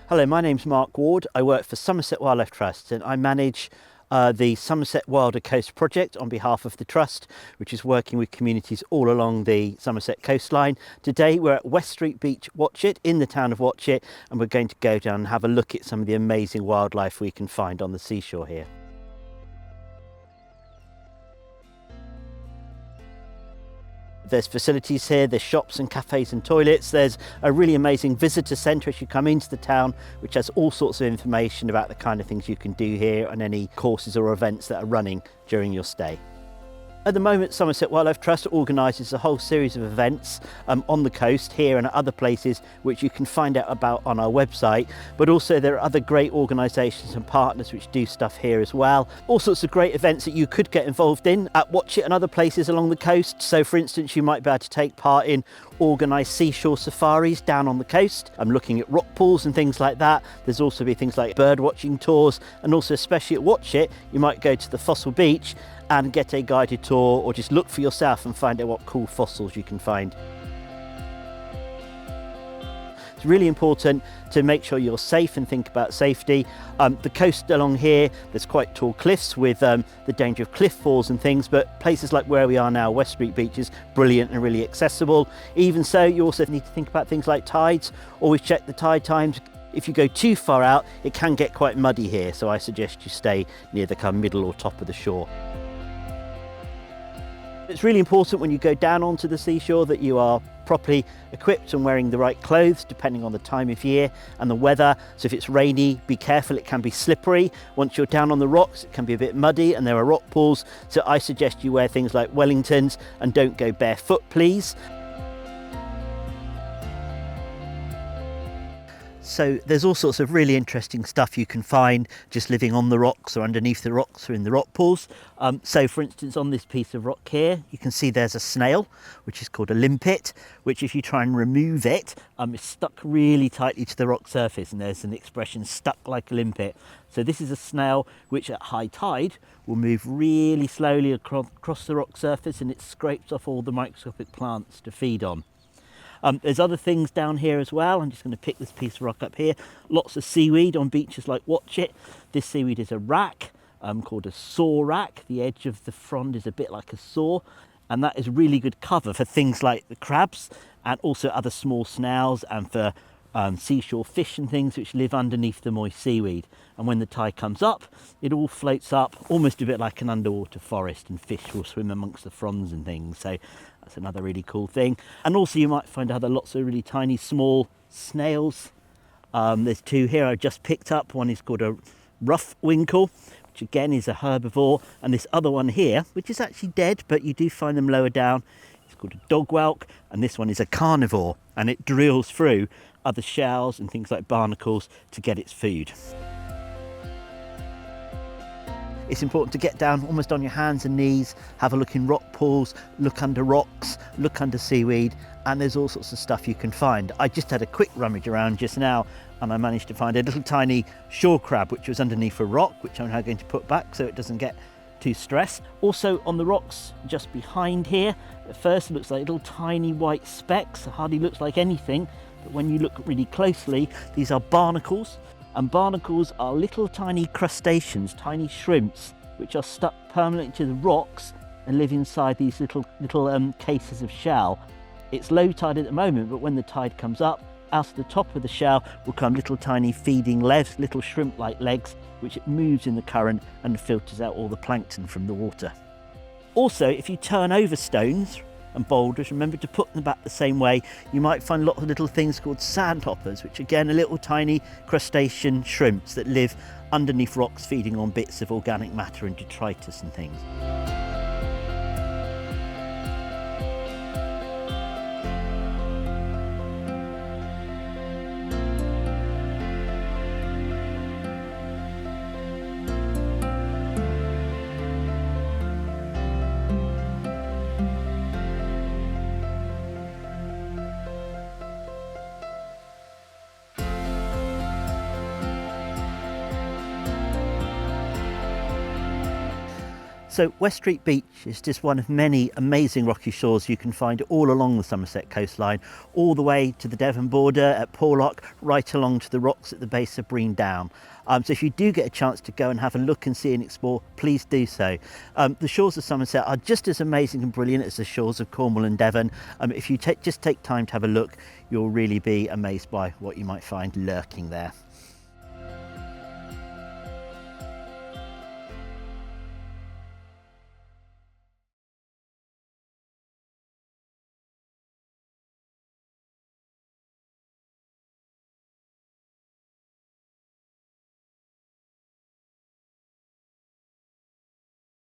Hello, my name's Mark Ward. I work for Somerset Wildlife Trust and I manage the Somerset Wilder Coast project on behalf of the Trust, which is working with communities all along the Somerset coastline. Today we're at West Street Beach, Watchet, in the town of Watchet, and we're going to go down and have a look at some of the amazing wildlife we can find on the seashore here. There's facilities here, there's shops and cafes and toilets. There's a really amazing visitor centre as you come into the town, which has all sorts of information about the kind of things you can do here and any courses or events that are running during your stay. At the moment, Somerset Wildlife Trust organises a whole series of events on the coast here and at other places, which you can find out about on our website. But also there are other great organisations and partners which do stuff here as well. All sorts of great events that you could get involved in at Watchet and other places along the coast. So for instance, you might be able to take part in organised seashore safaris down on the coast. I'm looking at rock pools and things like that. There's also be things like bird watching tours, and also especially at Watchet, you might go to the fossil beach and get a guided tour, or just look for yourself and find out what cool fossils you can find. It's really important to make sure you're safe and think about safety. The coast along here, there's quite tall cliffs with the danger of cliff falls and things, but places like where we are now, West Street Beach, is brilliant and really accessible. Even so, you also need to think about things like tides. Always check the tide times. If you go too far out, it can get quite muddy here, so I suggest you stay near the kind of middle or top of the shore. It's really important when you go down onto the seashore that you are properly equipped and wearing the right clothes depending on the time of year and the weather. So if it's rainy, be careful, it can be slippery. Once you're down on the rocks, it can be a bit muddy and there are rock pools. So I suggest you wear things like Wellingtons and don't go barefoot, please. So there's all sorts of really interesting stuff you can find just living on the rocks or underneath the rocks or in the rock pools. So for instance, on this piece of rock here, you can see there's a snail, which is called a limpet, which if you try and remove it, it's stuck really tightly to the rock surface, and there's an expression, stuck like a limpet. So this is a snail which at high tide will move really slowly across the rock surface, and it scrapes off all the microscopic plants to feed on. There's other things down here as well. I'm just going to pick this piece of rock up here. Lots of seaweed on beaches like Watchet. This seaweed is a rack called a saw rack. The edge of the frond is a bit like a saw, and that is really good cover for things like the crabs and also other small snails, and for seashore fish and things which live underneath the moist seaweed. And when the tide comes up, it all floats up almost a bit like an underwater forest, and fish will swim amongst the fronds and things. So that's another really cool thing. And also you might find other lots of really tiny small snails. There's two here I just picked up. One is called a rough winkle, which again is a herbivore, and this other one here, which is actually dead, but you do find them lower down, it's called a dog whelk, and this one is a carnivore, and it drills through other shells and things like barnacles to get its food. It's important to get down almost on your hands and knees, have a look in rock pools, look under rocks, look under seaweed, and there's all sorts of stuff you can find. I just had a quick rummage around just now and I managed to find a little tiny shore crab which was underneath a rock, which I'm now going to put back so it doesn't get too stressed. Also on the rocks just behind here, at first it looks like little tiny white specks, it hardly looks like anything, but when you look really closely, these are barnacles. And barnacles are little tiny crustaceans, tiny shrimps, which are stuck permanently to the rocks and live inside these little cases of shell. It's low tide at the moment, but when the tide comes up, out of the top of the shell will come little tiny feeding legs, little shrimp-like legs, which it moves in the current and filters out all the plankton from the water. Also, if you turn over stones and boulders, remember to put them back the same way. You might find lots of little things called sandhoppers, which again are little tiny crustacean shrimps that live underneath rocks feeding on bits of organic matter and detritus and things. So West Street Beach is just one of many amazing rocky shores you can find all along the Somerset coastline, all the way to the Devon border at Porlock, right along to the rocks at the base of Brean Down. So if you do get a chance to go and have a look and see and explore, please do so. The shores of Somerset are just as amazing and brilliant as the shores of Cornwall and Devon. If you just take time to have a look, you'll really be amazed by what you might find lurking there.